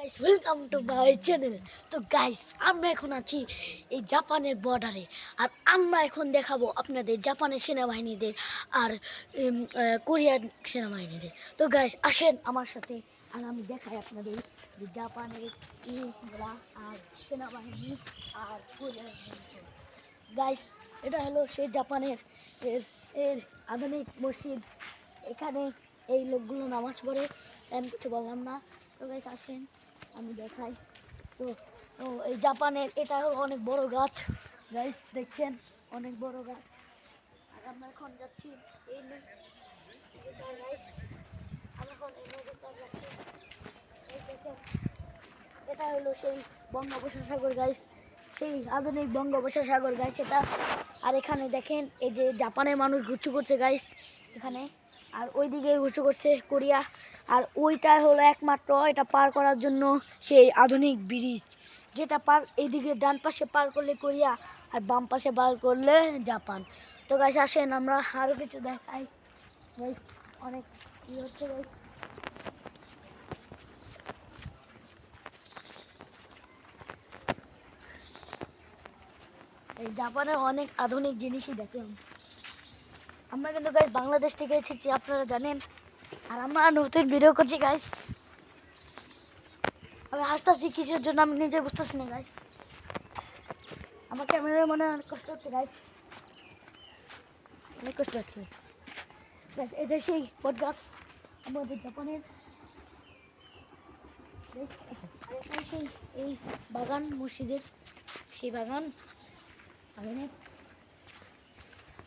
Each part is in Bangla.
Guys welcome to my channel. তো গাইস আমরা এখন আছি এই জাপানের বর্ডারে, আর আমরা এখন দেখাবো আপনাদের জাপানের সেনাবাহিনীদের আর কোরিয়ান সেনাবাহিনীদের। তো গাইস আসেন আমার সাথে, আর আমি দেখাই আপনাদের যে জাপানের ইরা আর সেনাবাহিনী আর কোরিয়ান। গাইস এটা হলো সেই জাপানের এর এর আধুনিক মসজিদ। এখানে এই লোকগুলো নামাজ পড়ে, আমি কিছু বললাম না। তো গাইস আসেন আমি দেখাই। তো তো এই জাপানের এটা হলো অনেক বড় গাছ। গাইস দেখছেন অনেক বড় গাছ। আর আমরা এখন যাচ্ছি এই গাইস, আমরা এখন এই নদীটা যাচ্ছি। এই দেখেন এটা হলো সেই বঙ্গোপসাগর গাইস, সেই আধুনিক বঙ্গোপসাগর গাইস এটা। আর এখানে দেখেন এই যে জাপানের মানুষ ঘুরছু করছে গাইস এখানে, আর ওইদিকে ঘুরছু করছে কোরিয়া। আর ওইটা হলো একমাত্র এটা পার করার জন্য সেই আধুনিক ব্রিজ, যেটা পার এইদিকে ডান পাশে পার করলে কোরিয়া আর বাম পাশে পার করলে জাপান। তো গাইস আসেন আমরা আরও কিছু দেখাই। গাইস অনেক ই হচ্ছে গাইস। এই জাপানের অনেক আধুনিক জিনিসই দেখলাম। আমরা কিন্তু গাইস বাংলাদেশ থেকে এসেছি, আপনারা জানেন। আর আমরা নতুন ভিডিও করছি গাইস। আমি হাসতেছি কিসের জন্য আমি নিজে বুঝতেছি না গাইস। আমার ক্যামেরার মনে অনেক কষ্ট হচ্ছে গাইস, অনেক কষ্ট হচ্ছে গাইস। এটা সেই বট গাছ আমাদের জাপানের। আর এখানে সেই এই বাগান মসজিদের, সেই বাগান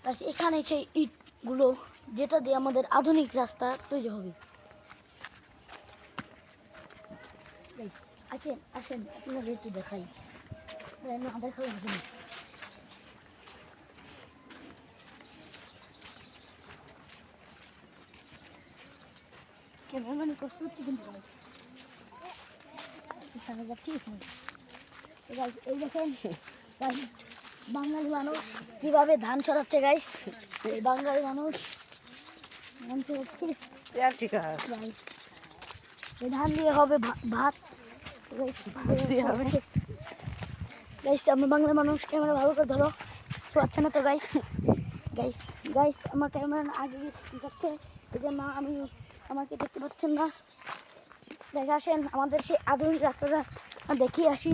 গাছ। এখানে সেই ইটগুলো যেটা দিয়ে আমাদের আধুনিক রাস্তা তৈরি হবে। আসেন আসেন আপনাদের একটু দেখাই, না দেখাও হবে না। ক্যামেরাম্যান কষ্ট হচ্ছে কিন্তু এখানে যাচ্ছি। এই দেখেন গাইস বাঙালি মানুষ কিভাবে ধান ছড়াচ্ছে গাইস। এই বাঙালি মানুষ ধান ছড়াচ্ছে গাইস। এই ধান দিয়ে হবে ভাত গাইস। আমরা বাংলা মানুষ, ক্যামেরা ভালো করে ধরো, ছোঁয়াচ্ছে না তো গাইস। গাইস গাইস আমার ক্যামেরা আগে যাচ্ছে, এই জন্য আমি আমাকে দেখতে পাচ্ছেন না গাইস। আসেন আমাদের সেই আধুনিক রাস্তাটা দেখিয়ে আসি।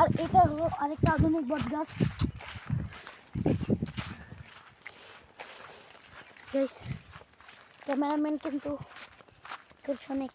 আর এটা হলো আরেকটা আধুনিক বট গাছ গাইস। ক্যামেরাম্যান কিন্তু অনেক